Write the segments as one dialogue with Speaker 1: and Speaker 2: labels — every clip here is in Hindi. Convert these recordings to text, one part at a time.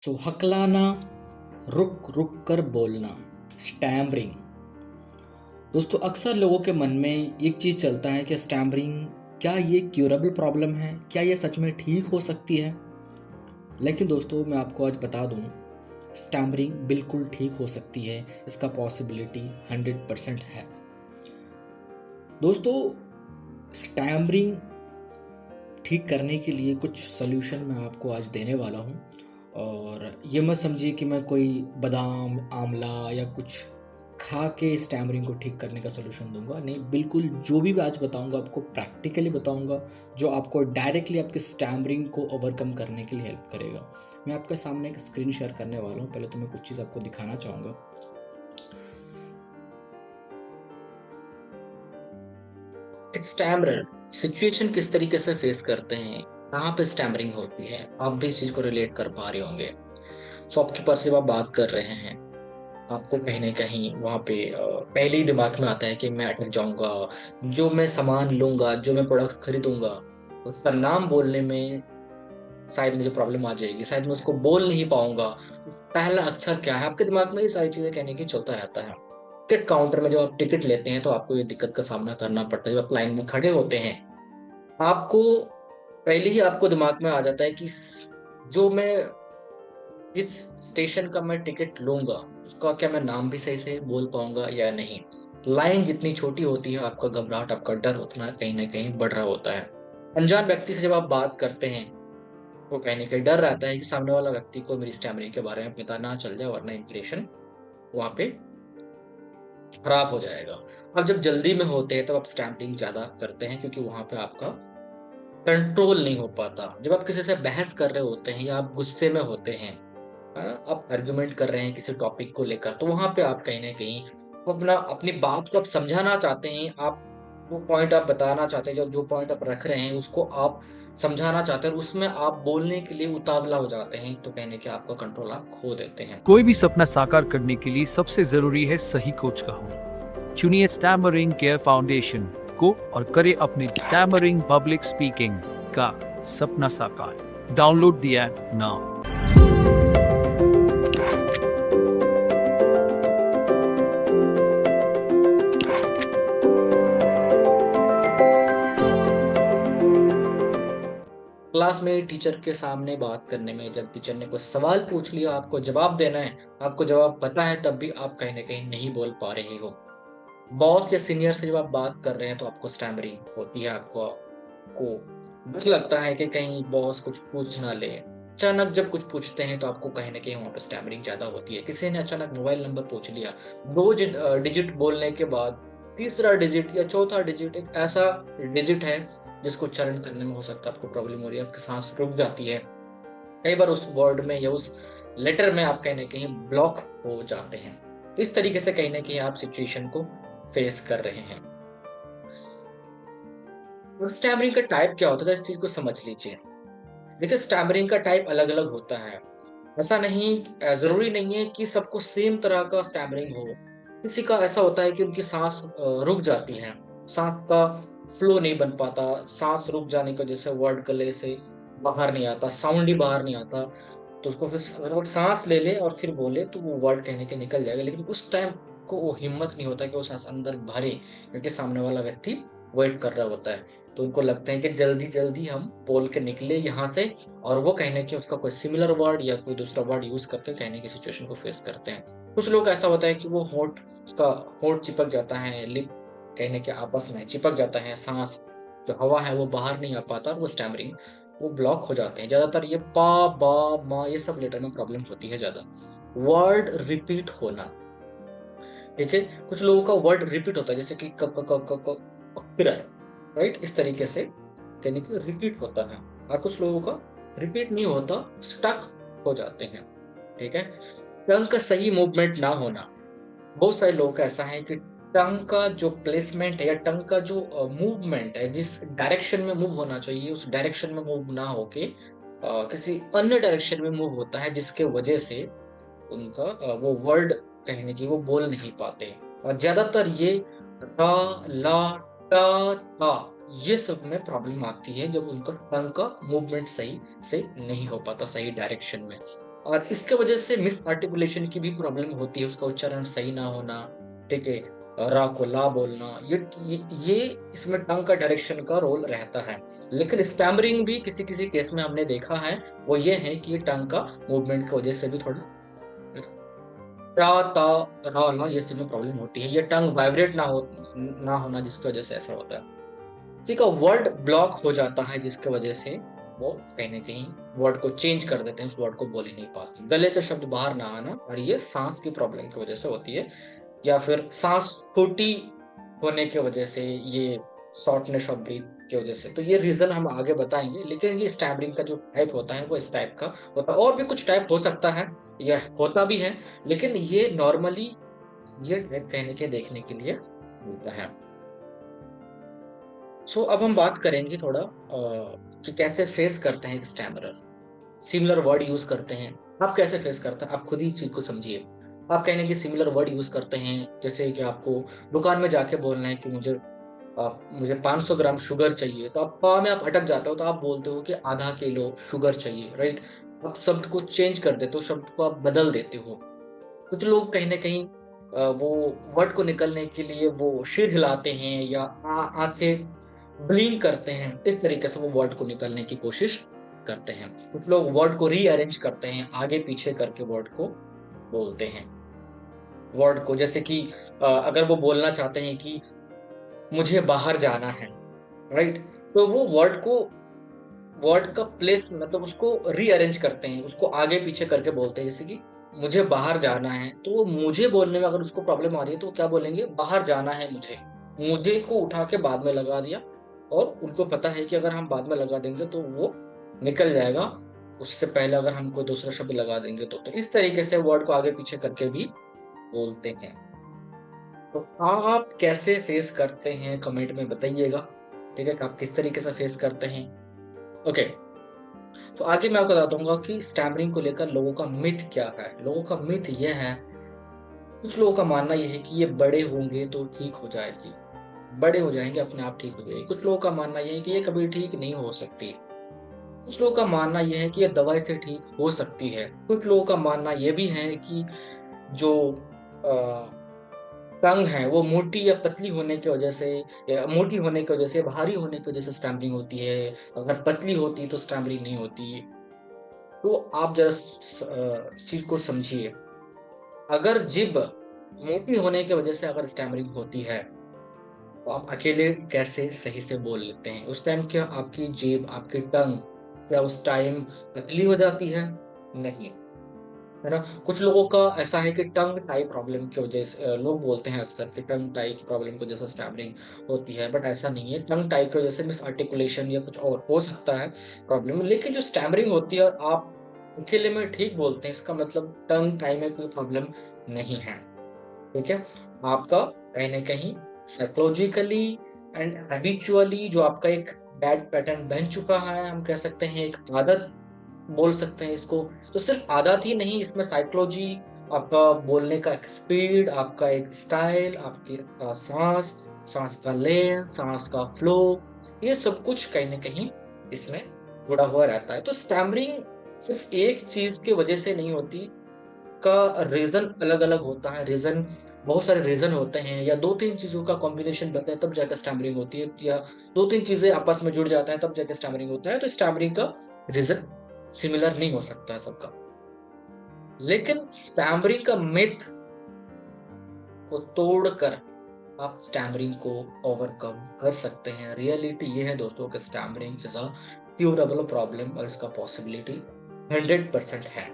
Speaker 1: हकलाना, रुक रुक कर बोलना, स्टैमरिंग। दोस्तों, अक्सर लोगों के मन में एक चीज़ चलता है कि स्टैमरिंग क्या ये क्यूरेबल प्रॉब्लम है? क्या ये सच में ठीक हो सकती है? लेकिन दोस्तों, मैं आपको आज बता दूं, स्टैमरिंग बिल्कुल ठीक हो सकती है। इसका पॉसिबिलिटी 100% है। दोस्तों, स्टैमरिंग ठीक करने के लिए कुछ सॉल्यूशन मैं आपको आज देने वाला हूँ। और ये मत समझिए कि मैं कोई बादाम, आंवला या कुछ खा के स्टैमरिंग को ठीक करने का सॉल्यूशन दूंगा। नहीं, बिल्कुल जो भी मैं आज बताऊंगा आपको प्रैक्टिकली बताऊंगा, जो आपको डायरेक्टली आपके स्टैमरिंग को ओवरकम करने के लिए हेल्प करेगा। मैं आपके सामने एक स्क्रीन शेयर करने वाला हूँ। पहले तो मैं कुछ चीज़ आपको दिखाना चाहूँगा। एक स्टैमरर सिचुएशन किस तरीके से फेस करते हैं, कहाँ पे स्टैमरिंग होती है, आप भी इस चीज़ को रिलेट कर पा रहे होंगे। शॉपकीपर से आप बात कर रहे हैं, आपको कहीं न कहीं वहाँ पे पहले ही दिमाग में आता है कि मैं अटक जाऊँगा, जो मैं सामान लूँगा, जो मैं प्रोडक्ट्स खरीदूँगा, उसका नाम बोलने में शायद मुझे प्रॉब्लम आ जाएगी, शायद मैं उसको बोल नहीं पाऊँगा। पहला अक्षर क्या है? आपके दिमाग में ये सारी चीज़ें कहने की चलता रहता है। टिकट काउंटर में जब आप टिकट लेते हैं, तो आपको ये दिक्कत का सामना करना पड़ता है। जब आप लाइन में खड़े होते हैं, आपको पहले ही आपको दिमाग में आ जाता है कि जो मैं इस स्टेशन का मैं टिकट लूँगा, उसका क्या मैं नाम भी सही से बोल पाऊँगा या नहीं? लाइन जितनी छोटी होती है, आपका घबराहट, आपका डर उतना कहीं न कहीं बढ़ रहा होता है। अनजान व्यक्ति से जब आप बात करते हैं, तो कहीं न कहीं डर रहता है कि सामने वाला व्यक्ति को मेरी स्टैमरिंग के बारे में पता ना चल जाए, वरना इंप्रेशन वहाँ पे खराब हो जाएगा। अब जब जल्दी में होते हैं, तब आप स्टैमरिंग ज़्यादा करते हैं, क्योंकि वहाँ पे आपका कंट्रोल नहीं हो पाता। जब आप किसी से बहस कर रहे होते हैं या आप गुस्से में होते हैं, आप आर्गुमेंट कर रहे हैं किसी टॉपिक को लेकर, तो वहाँ पे आप कहीं न कहीं अपनी बात को आप समझाना चाहते हैं, आप वो पॉइंट आप बताना चाहते हैं, जो पॉइंट आप रख रहे हैं, उसको आप समझाना चाहते हैं और उसमें आप बोलने के लिए उतावला हो जाते हैं, तो कहीं न कहीं आपका कंट्रोल आप खो देते हैं।
Speaker 2: कोई भी सपना साकार करने के लिए सबसे जरूरी है सही कोच का होना। चुनिए स्टैमरिंग केयर फाउंडेशन को और करें अपने स्टैमरिंग पब्लिक स्पीकिंग का सपना साकार। Download the app now.
Speaker 1: Class में टीचर के सामने बात करने में जब टीचर ने कोई सवाल पूछ लिया, आपको जवाब देना है, आपको जवाब पता है, तब भी आप कहीं न कहीं नहीं बोल पा रहे हो। बॉस या सीनियर से जब आप बात कर रहे हैं, तो आपको स्टैमरिंग होती है, आपको आपको डर लगता है कि कहीं बॉस कुछ पूछ ना ले। अचानक जब कुछ पूछते हैं, तो आपको कहीं न कहीं वहाँ पे स्टैमरिंग ज़्यादा होती है। किसी ने अचानक मोबाइल नंबर पूछ लिया, 2 डिजिट बोलने के बाद तीसरा डिजिट या चौथा डिजिट एक ऐसा डिजिट है, जिसको उच्चारण करने में हो सकता है आपको प्रॉब्लम हो रही है, आपकी साँस रुक जाती है। कई बार उस वर्ड में या उस लेटर में आप कहीं न कहीं ब्लॉक हो जाते हैं। इस तरीके से कहीं न कहीं आप सिचुएशन को फेस कर रहे हैं। स्टैमरिंग का टाइप क्या होता है, इस चीज़ को समझ लीजिए। देखिए, स्टैमरिंग का टाइप अलग-अलग होता है। ऐसा नहीं ज़रूरी नहीं है कि सबको सेम तरह का स्टैमरिंग हो। किसी का ऐसा होता है कि उनकी साँस रुक जाती है, साँस का फ्लो नहीं बन पाता, साँस रुक जाने की वजह से वर्ड गले से बाहर नहीं आता, साउंड ही बाहर नहीं आता। तो उसको फिर अगर वो साँस ले ले और फिर बोले, तो वो वर्ड कहीं न कहीं निकल जाएगा, लेकिन उस टाइम को वो हिम्मत नहीं होता कि वो साँस अंदर भरे, क्योंकि सामने वाला व्यक्ति वेट कर रहा होता है। तो उनको लगता है कि जल्दी-जल्दी हम बोल के निकले यहाँ से, और वो कहीं न कहीं उसका कोई सिमिलर वर्ड या कोई दूसरा वर्ड यूज़ करके कहीं न कहीं सिचुएशन को फेस करते हैं। कुछ लोग ऐसा होता है कि वो उसका होंठ चिपक जाता है, लिप कहीं न कहीं आपस में चिपक जाता है, साँस जो हवा है वो बाहर नहीं आ पाता और वो स्टैमरिंग वो ब्लॉक हो जाते हैं। ज़्यादातर ये पा, बा, मा ये सब लेटर में प्रॉब्लम होती है ज़्यादा। वर्ड रिपीट होना, ठीक है? कुछ लोगों का वर्ड रिपीट होता है, जैसे कि क, क, क, क, क, फिर आए, राइट? इस तरीके से कहने की रिपीट होता है, और कुछ लोगों का रिपीट नहीं होता, स्टक हो जाते हैं, ठीक है? टंग का सही मूवमेंट ना होना, बहुत सारे लोगों का ऐसा है कि टंग का जो प्लेसमेंट है या टंग का जो मूवमेंट है, जिस डायरेक्शन में मूव होना चाहिए, उस डायरेक्शन में मूव ना होके किसी अन्य डायरेक्शन में मूव होता है, जिसके वजह से उनका वो वर्ड कहीं न कहीं वो बोल नहीं पाते। और ज़्यादातर ये रा, ला, टा, ता ये सब में प्रॉब्लम आती है, जब उनका टंग का मूवमेंट सही से नहीं हो पाता, सही डायरेक्शन में। और इसके वजह से मिस आर्टिकुलेशन की भी प्रॉब्लम होती है, उसका उच्चारण सही ना होना, ठीक है? रा को ला बोलना, ये इसमें टंग का डायरेक्शन का रोल रहता है। लेकिन स्टैमरिंग भी किसी-किसी केस में हमने देखा है, वो ये है कि ये टंग का मूवमेंट की वजह से भी थोड़ा रा, ता, रा, ला ये सब में प्रॉब्लम होती है। ये टंग वाइब्रेट ना होना जिसकी वजह से ऐसा होता है। किसी का वर्ड ब्लॉक हो जाता है जिसकी वजह से वो कहीं न कहीं वर्ड को चेंज कर देते हैं, उस वर्ड को बोल ही नहीं पाते। गले से शब्द बाहर ना आना और ये साँस की प्रॉब्लम की वजह से होती है या फिर साँस छोटी होने की वजह से, ये शॉर्टनेस ऑफ ब्रीथ की वजह से। तो ये रीज़न हम आगे बताएँगे, लेकिन ये स्टैमरिंग का जो टाइप होता है वो इस टाइप का होता है। और भी कुछ टाइप हो सकता है या होता भी है, लेकिन ये नॉर्मली ये टाइप कहने के देखने के लिए मिलता है। सो अब हम बात करेंगे थोड़ा कि कैसे फेस करते हैं एक स्टैमरर। सिमिलर वर्ड यूज़ करते हैं। आप कैसे फेस करते हैं? आप खुद ही इस चीज़ को समझिए। आप कहेंगे कि सिमिलर वर्ड यूज़ करते हैं, जैसे कि आपको दुकान में जाके बोलना है कि मुझे 500 ग्राम शुगर चाहिए, तो आप पा में आप अटक जाते हो, तो आप बोलते हो कि आधा किलो शुगर चाहिए, राइट? आप शब्द को चेंज कर देते हो, शब्द को आप बदल देते हो। कुछ लोग कहीं न कहीं वो वर्ड को निकलने के लिए वो सिर हिलाते हैं या आँखें ब्लिंक करते हैं। इस तरीके से वो वर्ड को निकालने की कोशिश करते हैं। कुछ लोग वर्ड को रीअरेंज करते हैं, आगे-पीछे करके वर्ड को बोलते हैं। वर्ड को जैसे कि अगर वो बोलना चाहते हैं कि मुझे बाहर जाना है, राइट? तो वो वर्ड का प्लेस मतलब उसको रीअरेंज करते हैं, उसको आगे-पीछे करके बोलते हैं। जैसे कि मुझे बाहर जाना है, तो वो मुझे बोलने में अगर उसको प्रॉब्लम आ रही है, तो वो क्या बोलेंगे? बाहर जाना है मुझे। मुझे को उठा के बाद में लगा दिया और उनको पता है कि अगर हम बाद में लगा देंगे, तो वो निकल जाएगा। उससे पहले अगर हम कोई दूसरा शब्द लगा देंगे तो। तो इस तरीके से वर्ड को आगे-पीछे करके भी बोलते हैं। तो आप कैसे फेस करते हैं? कमेंट में बताइएगा, ठीक है? कि आप किस तरीके से फेस करते हैं? ओके। तो आगे मैं आपको बता दूँगा कि स्टैमरिंग को लेकर लोगों का मिथ क्या है। लोगों का मिथ ये है, कुछ लोगों का मानना ये है कि ये बड़े होंगे तो ठीक हो जाएगी। बड़े हो जाएँगे अपने आप ठीक हो जाएगी। कुछ लोगों का मानना ये है कि ये कभी ठीक नहीं हो सकती। कुछ लोगों का मानना ये है कि ये दवाई से ठीक हो सकती है। कुछ लोगों का मानना ये भी है कि जो अ, टंग है वो मोटी या पतली होने की वजह से, या मोटी होने की वजह से, भारी होने की वजह से स्टैमरिंग होती है। अगर पतली होती तो स्टैमरिंग नहीं होती। तो आप ज़रा इस चीज़ को समझिए। अगर जिभ मोटी होने की वजह से अगर स्टैमरिंग होती है, तो आप अकेले कैसे सही से बोल लेते हैं? उस टाइम क्या आपकी जीभ, आपकी टंग क्या उस टाइम पतली हो जाती है? नहीं, है ना? कुछ लोगों का ऐसा है कि टंग टाई प्रॉब्लम की वजह से लोग बोलते हैं अक्सर कि टंग टाई की प्रॉब्लम की वजह से स्टैमरिंग होती है, बट ऐसा नहीं है। टंग टाई की वजह से मिस आर्टिकुलेशन या कुछ और हो सकता है प्रॉब्लम, लेकिन जो स्टैमरिंग होती है और आप अकेले में ठीक बोलते हैं, इसका मतलब टंग टाई में कोई प्रॉब्लम नहीं है, ठीक है? आपका कहीं न कहीं साइकोलॉजिकली एंड हैबिचुअली जो आपका एक बैड पैटर्न बन चुका है, हम कह सकते हैं एक आदत बोल सकते हैं इसको। तो सिर्फ़ आदत ही नहीं, इसमें साइकोलॉजी, आपका बोलने का एक स्पीड, आपका एक स्टाइल, आपकी साँस, साँस का लेंथ, साँस का फ्लो, ये सब कुछ कहीं न कहीं इसमें जुड़ा हुआ रहता है। तो स्टैमरिंग सिर्फ़ एक चीज़ की वजह से नहीं होती, का रीज़न अलग-अलग होता है। रीज़न बहुत सारे रीज़न होते हैं, या 2-3 चीज़ों का कॉम्बिनेशन बनता है तब जाकर स्टैमरिंग होती है, या 2-3 चीज़ें आपस में जुड़ जाता है तब जाके स्टैमरिंग होता है। तो स्टैमरिंग का रीज़न सिमिलर नहीं हो सकता है सबका। लेकिन स्टैमरिंग का मिथ को तोड़कर आप स्टैमरिंग को ओवरकम कर सकते हैं। रियलिटी ये है दोस्तों कि stammering is a curable problem और इसका पॉसिबिलिटी 100% है।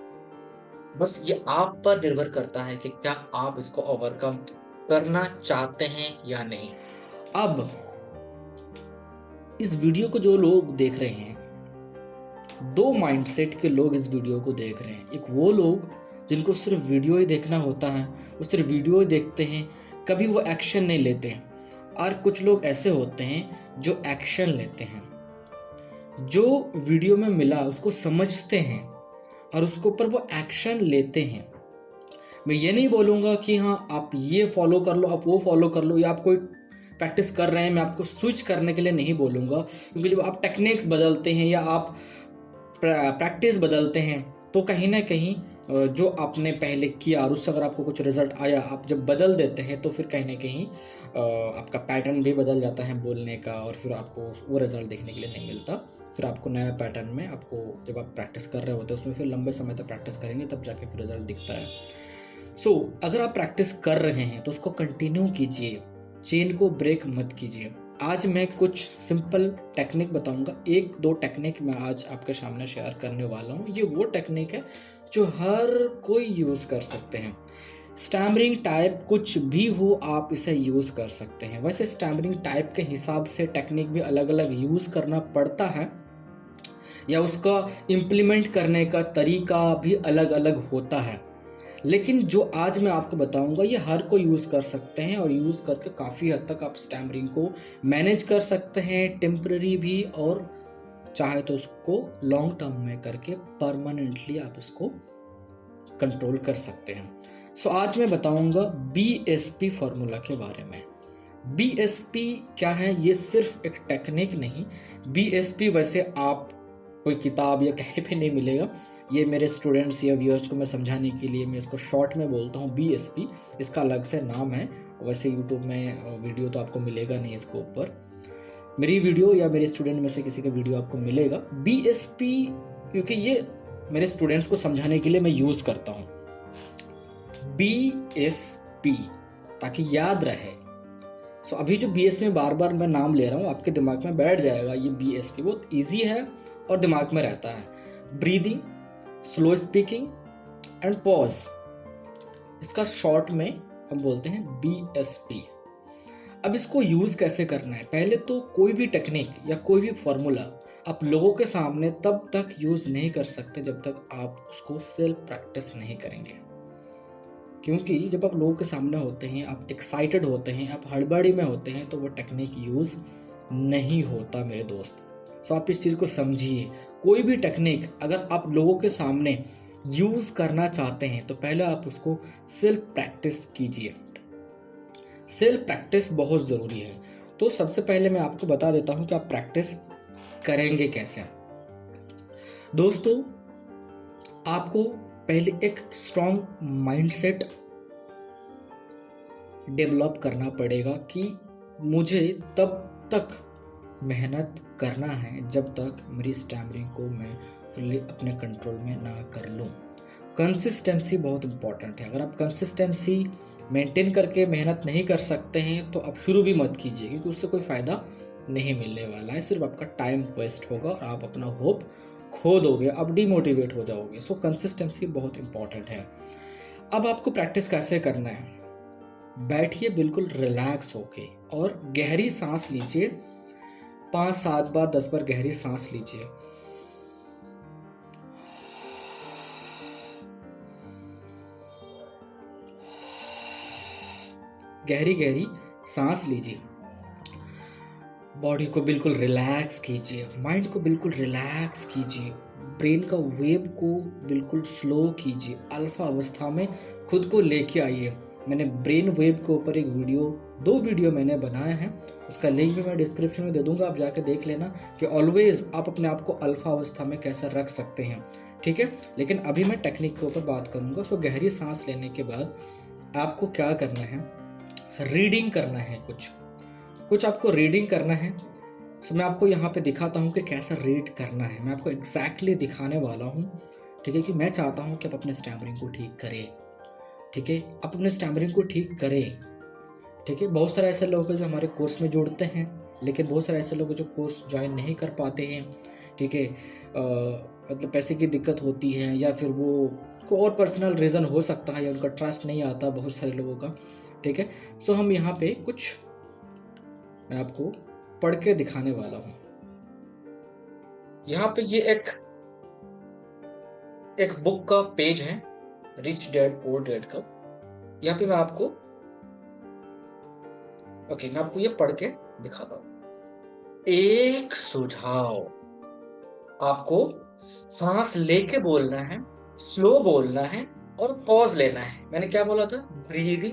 Speaker 1: बस ये आप पर निर्भर करता है कि क्या आप इसको ओवरकम करना चाहते हैं या नहीं।
Speaker 3: अब इस वीडियो को जो लोग देख रहे हैं, दो माइंडसेट के लोग इस वीडियो को देख रहे हैं। एक वो लोग जिनको सिर्फ वीडियो ही देखना होता है, वो सिर्फ वीडियो ही देखते हैं, कभी वो एक्शन नहीं लेते हैं। और कुछ लोग ऐसे होते हैं जो एक्शन लेते हैं, जो वीडियो में मिला उसको समझते हैं और उसके ऊपर वो एक्शन लेते हैं। मैं ये नहीं बोलूँगा कि हाँ आप ये फॉलो कर लो, आप वो फॉलो कर लो, या आप कोई प्रैक्टिस कर रहे हैं, मैं आपको स्विच करने के लिए नहीं बोलूँगा। क्योंकि जब आप टेक्निक्स बदलते हैं या आप प्रैक्टिस बदलते हैं, तो कहीं ना कहीं जो आपने पहले किया और उससे अगर आपको कुछ रिजल्ट आया, आप जब बदल देते हैं तो फिर कहीं ना कहीं आपका पैटर्न भी बदल जाता है बोलने का, और फिर आपको वो रिजल्ट देखने के लिए नहीं मिलता। फिर आपको नया पैटर्न में, आपको जब आप प्रैक्टिस कर रहे होते हैं उसमें फिर लंबे समय तक प्रैक्टिस करेंगे तब जाके फिर रिजल्ट दिखता है। सो अगर आप प्रैक्टिस कर रहे हैं तो उसको कंटिन्यू कीजिए, चेन को ब्रेक मत कीजिए। आज मैं कुछ सिंपल टेक्निक बताऊंगा, 1-2 टेक्निक मैं आज आपके सामने शेयर करने वाला हूँ। ये वो टेक्निक है जो हर कोई यूज़ कर सकते हैं। स्टैमरिंग टाइप कुछ भी हो, आप इसे यूज़ कर सकते हैं। वैसे स्टैमरिंग टाइप के हिसाब से टेक्निक भी अलग अलग यूज़ करना पड़ता है, या उसका इम्प्लीमेंट करने का तरीका भी अलग अलग होता है। लेकिन जो आज मैं आपको बताऊंगा ये हर कोई यूज़ कर सकते हैं, और यूज़ करके काफ़ी हद तक आप स्टैमरिंग को मैनेज कर सकते हैं, टेम्पररी भी, और चाहे तो उसको लॉन्ग टर्म में करके परमानेंटली आप इसको कंट्रोल कर सकते हैं। सो आज मैं बताऊंगा BSP फार्मूला के बारे में। BSP क्या है? ये सिर्फ एक टेक्निक नहीं। BSP वैसे आप कोई किताब या कहीं पे नहीं मिलेगा। ये मेरे स्टूडेंट्स या व्यूअर्स को मैं समझाने के लिए मैं इसको शॉर्ट में बोलता हूँ BSP। इसका अलग से नाम है। वैसे यूट्यूब में वीडियो तो आपको मिलेगा नहीं इसके ऊपर। मेरी वीडियो या मेरे स्टूडेंट में से किसी का वीडियो आपको मिलेगा। BSP क्योंकि ये मेरे स्टूडेंट्स को समझाने के लिए मैं यूज़ करता हूँ BSP, ताकि याद रहे। सो अभी जो BSP बार बार मैं नाम ले रहा हूँ आपके दिमाग में बैठ जाएगा। ये BSP बहुत ईजी है और दिमाग में रहता है। Breathing, slow speaking and pause, इसका शॉर्ट में हम बोलते हैं BSP। अब इसको यूज़ कैसे करना है? पहले तो कोई भी टेक्निक या कोई भी फॉर्मूला आप लोगों के सामने तब तक यूज़ नहीं कर सकते जब तक आप उसको सेल्फ प्रैक्टिस नहीं करेंगे। क्योंकि जब आप लोगों के सामने होते हैं, आप एक्साइटेड होते हैं, आप हड़बड़ी में होते हैं, तो वो टेक्निक यूज़ नहीं होता मेरे दोस्त। सो आप इस चीज़ को समझिए। कोई भी टेक्निक अगर आप लोगों के सामने यूज़ करना चाहते हैं तो पहले आप उसको सेल्फ प्रैक्टिस कीजिए। सेल्फ प्रैक्टिस बहुत ज़रूरी है। तो सबसे पहले मैं आपको बता देता हूँ कि आप प्रैक्टिस करेंगे कैसे। दोस्तों, आपको पहले एक स्ट्रॉन्ग माइंडसेट डेवलप करना पड़ेगा कि मुझे तब तक मेहनत करना है जब तक मेरी स्टैमरिंग को मैं फुल्ली अपने कंट्रोल में ना कर लूँ। कंसिस्टेंसी बहुत इंपॉर्टेंट है। अगर आप कंसिस्टेंसी मेंटेन करके मेहनत नहीं कर सकते हैं तो आप शुरू भी मत कीजिए, क्योंकि उससे कोई फ़ायदा नहीं मिलने वाला है। सिर्फ आपका टाइम वेस्ट होगा और आप अपना होप खो दोगे, आप डिमोटिवेट हो जाओगे। सो कंसिस्टेंसी बहुत इंपॉर्टेंट है। अब आपको प्रैक्टिस कैसे करना है? बैठिए बिल्कुल रिलैक्स होके और गहरी सांस लीजिए। 5-7 बार 10 बार गहरी सांस लीजिए। गहरी गहरी सांस लीजिए। बॉडी को बिल्कुल रिलैक्स कीजिए, माइंड को बिल्कुल रिलैक्स कीजिए, ब्रेन का वेव को बिल्कुल स्लो कीजिए। अल्फा अवस्था में खुद को लेके आइए। मैंने ब्रेन वेव के ऊपर एक वीडियो, 2 वीडियो मैंने बनाया है, उसका लिंक भी मैं डिस्क्रिप्शन में दे दूंगा, आप जाके देख लेना कि ऑलवेज आप अपने आप को अल्फा अवस्था में कैसे रख सकते हैं। ठीक है, लेकिन अभी मैं टेक्निक के ऊपर बात करूंगा। सो गहरी सांस लेने के बाद आपको क्या करना है? रीडिंग करना है। कुछ आपको रीडिंग करना है। सो मैं आपको यहाँ पे दिखाता हूँ कि कैसा रीड करना है। मैं आपको एग्जैक्टली दिखाने वाला हूँ। ठीक है, कि मैं चाहता हूँ कि आप अपने स्टैमरिंग को ठीक करें। ठीक है, आप अपने स्टैमरिंग को ठीक करें। ठीक है, बहुत सारे ऐसे लोग हैं जो हमारे कोर्स में जुड़ते हैं, लेकिन बहुत सारे ऐसे लोग हैं जो कोर्स ज्वाइन नहीं कर पाते हैं। ठीक है, मतलब पैसे की दिक्कत होती है, या फिर वो कोई और पर्सनल रीज़न हो सकता है, या उनका ट्रस्ट नहीं आता बहुत सारे लोगों का। ठीक है, सो हम यहाँ पे कुछ मैं आपको पढ़ के दिखाने वाला हूँ।
Speaker 1: यहाँ पे ये एक बुक का पेज है, रिच डैड पुअर डैड का। यहाँ पे मैं आपको ये पढ़ के दिखाता हूँ। एक सुझाव, आपको सांस लेके बोलना है, स्लो बोलना है और पॉज लेना है। मैंने क्या बोला था? ब्रीदिंग,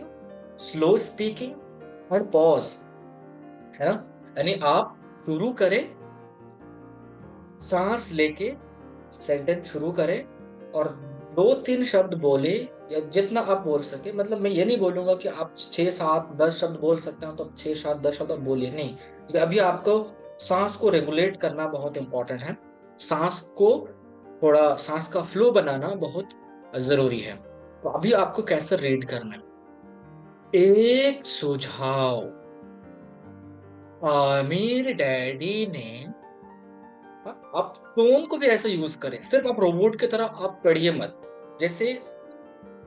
Speaker 1: स्लो स्पीकिंग और पॉज, है ना? यानी आप शुरू करें, सांस लेके सेंटेंस शुरू करें, और 2-3 शब्द बोले या जितना आप बोल सके, मतलब मैं ये नहीं बोलूँगा कि आप 6, 7, 10 शब्द बोल सकते हो तो 6, 7, 10 शब्द आप बोलिए, नहीं। क्योंकि अभी आपको साँस को रेगुलेट करना बहुत इम्पोर्टेंट है। साँस को थोड़ा साँस का फ्लो बनाना बहुत ज़रूरी है। तो अभी आपको कैसे रीड करना है? एक सुझाव, आमिर डैडी ने, आप टोन को भी ऐसा यूज़ करें, सिर्फ आप रोबोट की तरह आप पढ़िए मत। जैसे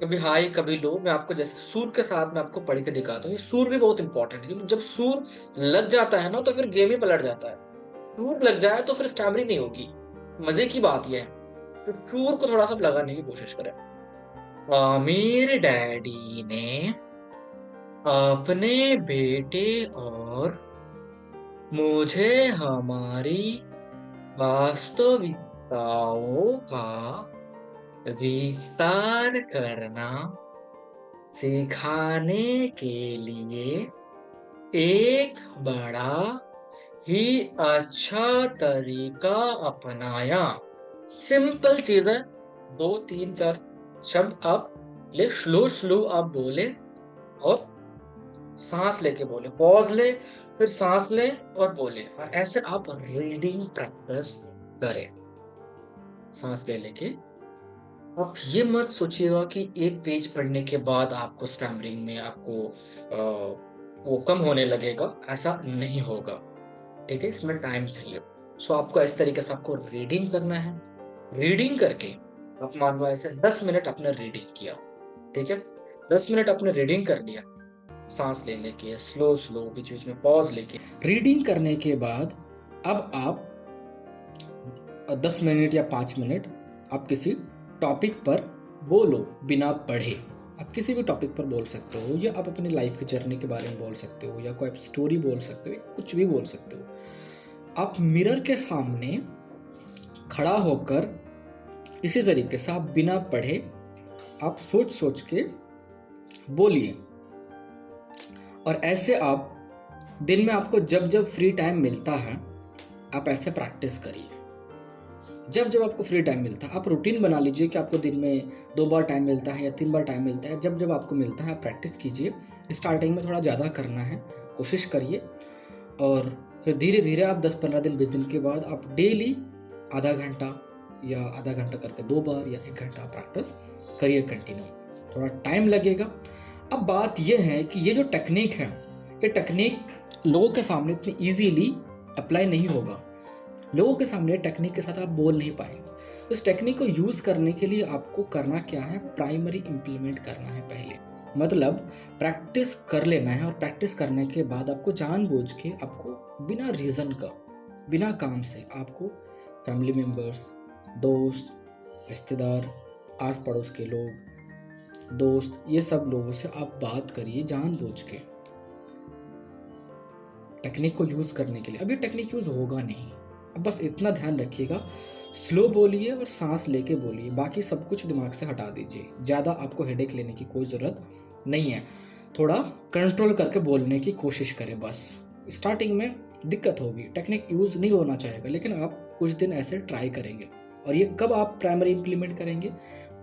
Speaker 1: कभी हाई कभी लो, मैं आपको जैसे सुर के साथ मैं आपको पढ़ के दिखाता हूँ। ये सुर भी बहुत इंपॉर्टेंट है, क्योंकि जब सुर लग जाता है ना तो फिर गेम ही पलट जाता है। सुर लग जाए तो फिर स्टैमरिंग नहीं होगी। मजे की बात यह है, तो सुर को थोड़ा सा लगाने की कोशिश करें। आमिर डैडी ने अपने बेटे और मुझे हमारी वास्तविकताओं का विस्तार करना सिखाने के लिए एक बड़ा ही अच्छा तरीका अपनाया। सिंपल चीज है, 2-3-4 शब्द आप ले, स्लो स्लो आप बोले और सांस लेके बोले, पॉज ले, फिर सांस ले और बोले। ऐसे आप रीडिंग प्रैक्टिस करें सांस ले लेके। आप ये मत सोचिएगा कि एक पेज पढ़ने के बाद आपको स्टैमरिंग में आपको वो कम होने लगेगा, ऐसा नहीं होगा। ठीक है, इसमें टाइम चाहिए। सो आपको इस तरीके से आपको रीडिंग करना है। रीडिंग करके आप मान लो ऐसे 10 मिनट आपने रीडिंग किया, ठीक है, 10 मिनट आपने रीडिंग कर लिया, सांस ले लेके स्लो स्लो बीच बीच में पॉज लेके।
Speaker 3: रीडिंग करने के बाद अब आप 10 मिनट या 5 मिनट आप किसी टॉपिक पर बोलो बिना पढ़े। आप किसी भी टॉपिक पर बोल सकते हो, या आप अपनी लाइफ की जर्नी के बारे में बोल सकते हो, या कोई आप स्टोरी बोल सकते हो, कुछ भी बोल सकते हो। आप मिरर के सामने खड़ा होकर इसी तरीके से आप बिना पढ़े आप सोच सोच के बोलिए। और ऐसे आप दिन में आपको जब जब फ्री टाइम मिलता है आप ऐसे प्रैक्टिस करिए। जब जब आपको फ्री टाइम मिलता है आप रूटीन बना लीजिए कि आपको दिन में 2 बार टाइम मिलता है या 3 बार टाइम मिलता है। जब जब आपको मिलता है आप प्रैक्टिस कीजिए। स्टार्टिंग में थोड़ा ज़्यादा करना है, कोशिश करिए, और फिर धीरे धीरे आप 10-15 दिन 20 दिन के बाद आप डेली आधा घंटा या आधा घंटा करके 2 बार या 1 घंटा प्रैक्टिस करिए कंटिन्यू। थोड़ा टाइम लगेगा। अब बात यह है कि ये जो टेक्निक है, ये टेक्निक लोगों के सामने इतनी ईजीली अप्लाई नहीं होगा। लोगों के सामने टेक्निक के साथ आप बोल नहीं पाएंगे। तो इस टेक्निक को यूज़ करने के लिए आपको करना क्या है, प्राइमरी इम्प्लीमेंट करना है पहले। मतलब प्रैक्टिस कर लेना है, और प्रैक्टिस करने के बाद आपको जानबूझ के आपको बिना रीज़न का, बिना काम से आपको फैमिली मेम्बर्स, दोस्त, रिश्तेदार, आस पड़ोस के लोग, दोस्त, ये सब लोगों से आप बात करिए जानबूझ के टेक्निक को यूज़ करने के लिए। अभी टेक्निक यूज़ होगा नहीं। अब बस इतना ध्यान रखिएगा, स्लो बोलिए और सांस लेके बोलिए। बाकी सब कुछ दिमाग से हटा दीजिए। ज़्यादा आपको हेडेक लेने की कोई ज़रूरत नहीं है। थोड़ा कंट्रोल करके बोलने की कोशिश करें बस। स्टार्टिंग में दिक्कत होगी, टेक्निक यूज़ नहीं होना चाहेगा, लेकिन आप कुछ दिन ऐसे ट्राई करेंगे। और ये कब आप प्राइमरी इम्प्लीमेंट करेंगे?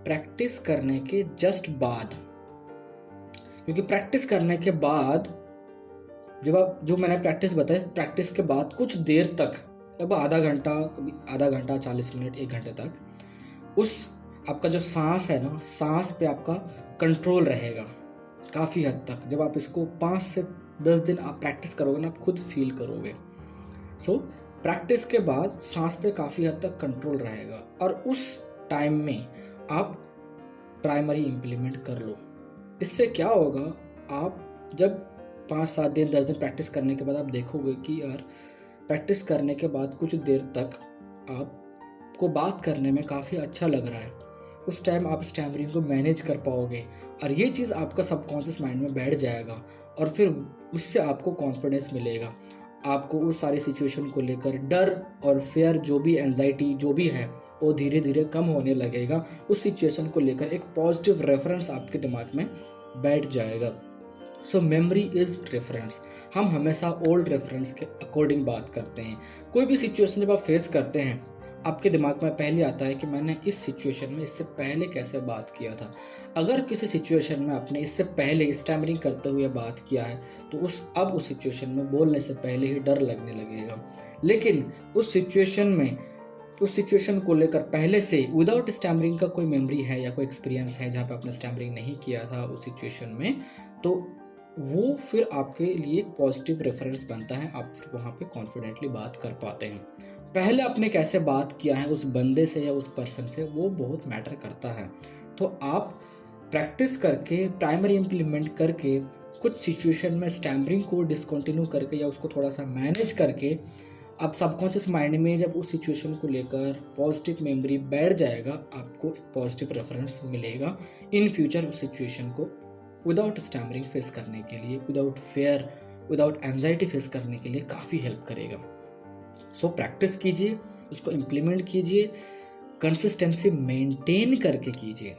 Speaker 3: प्रैक्टिस करने के जस्ट बाद। क्योंकि प्रैक्टिस करने के बाद जब आप, जो मैंने प्रैक्टिस बताया, प्रैक्टिस के बाद कुछ देर तक, लगभग आधा घंटा 40 मिनट 1 घंटे तक उस आपका जो सांस है ना, सांस पे आपका कंट्रोल रहेगा काफ़ी हद तक। जब आप इसको 5 से 10 दिन आप प्रैक्टिस करोगे ना, आप खुद फील करोगे। सो प्रैक्टिस के बाद सांस पे काफ़ी हद तक कंट्रोल रहेगा, और उस टाइम में आप प्राइमरी इम्प्लीमेंट कर लो। इससे क्या होगा, आप जब 5-7 दिन 10 दिन प्रैक्टिस करने के बाद आप देखोगे कि यार प्रैक्टिस करने के बाद कुछ देर तक आपको बात करने में काफ़ी अच्छा लग रहा है। उस टाइम आप स्टैमरिंग को मैनेज कर पाओगे, और ये चीज़ आपका सबकॉन्शियस माइंड में बैठ जाएगा, और फिर उससे आपको कॉन्फिडेंस मिलेगा। आपको उस सारी सिचुएशन को लेकर डर और फेयर, जो भी एंजाइटी जो भी है, वो धीरे धीरे कम होने लगेगा। उस सिचुएशन को लेकर एक पॉजिटिव रेफरेंस आपके दिमाग में बैठ जाएगा। सो मेमोरी इज़ रेफरेंस। हम हमेशा ओल्ड रेफरेंस के अकॉर्डिंग बात करते हैं। कोई भी सिचुएशन जब आप फेस करते हैं, आपके दिमाग में पहले आता है कि मैंने इस सिचुएशन में इससे पहले कैसे बात किया था। अगर किसी सिचुएशन में आपने इससे पहले स्टैमरिंग करते हुए बात किया है तो अब उस सिचुएशन में बोलने से पहले ही डर लगने लगेगा। लेकिन उस सिचुएशन को लेकर पहले से विदाउट स्टैमरिंग का कोई मेमोरी है या कोई एक्सपीरियंस है जहाँ पे आपने स्टैमरिंग नहीं किया था उस सिचुएशन में, तो वो फिर आपके लिए एक पॉजिटिव रेफरेंस बनता है, आप फिर वहाँ पे कॉन्फिडेंटली बात कर पाते हैं। पहले आपने कैसे बात किया है उस बंदे से या उस पर्सन से, वो बहुत मैटर करता है। तो आप प्रैक्टिस करके, प्राइमरी इम्प्लीमेंट करके, कुछ सिचुएशन में स्टैमरिंग को डिसकंटिन्यू करके या उसको थोड़ा सा मैनेज करके, आप सबकॉन्शियस माइंड में जब उस सिचुएशन को लेकर पॉजिटिव मेमोरी बैठ जाएगा, आपको एक पॉजिटिव रेफरेंस मिलेगा इन फ्यूचर उस सिचुएशन को विदाउट स्टैमरिंग फेस करने के लिए, without fair, without anxiety face करने के लिए काफ़ी हेल्प करेगा। सो प्रैक्टिस कीजिए, उसको इम्प्लीमेंट कीजिए, कंसिस्टेंसी मेंटेन करके कीजिए,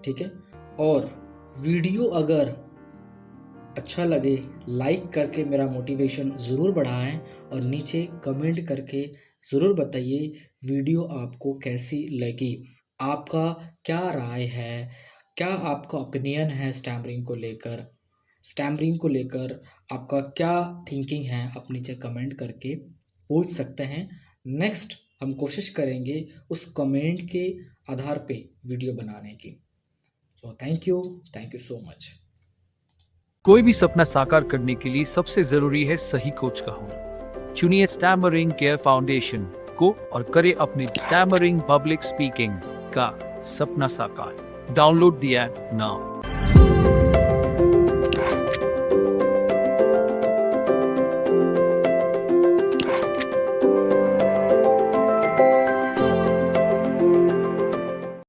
Speaker 3: ठीक है। और वीडियो अगर अच्छा लगे लाइक करके मेरा मोटिवेशन ज़रूर बढ़ाएं और नीचे कमेंट करके ज़रूर बताइए वीडियो आपको कैसी लगी, आपका क्या राय है, क्या आपका ओपिनियन है स्टैमरिंग को लेकर आपका क्या थिंकिंग है, आप नीचे कमेंट करके पूछ सकते हैं। नेक्स्ट हम कोशिश करेंगे उस कमेंट के आधार पे वीडियो बनाने की। So thank you so much.
Speaker 2: कोई भी सपना साकार करने के लिए सबसे जरूरी है सही कोच का होना। चुनिए स्टैमरिंग केयर फाउंडेशन को और करें अपने स्टैमरिंग पब्लिक स्पीकिंग का सपना साकार। Download the app now.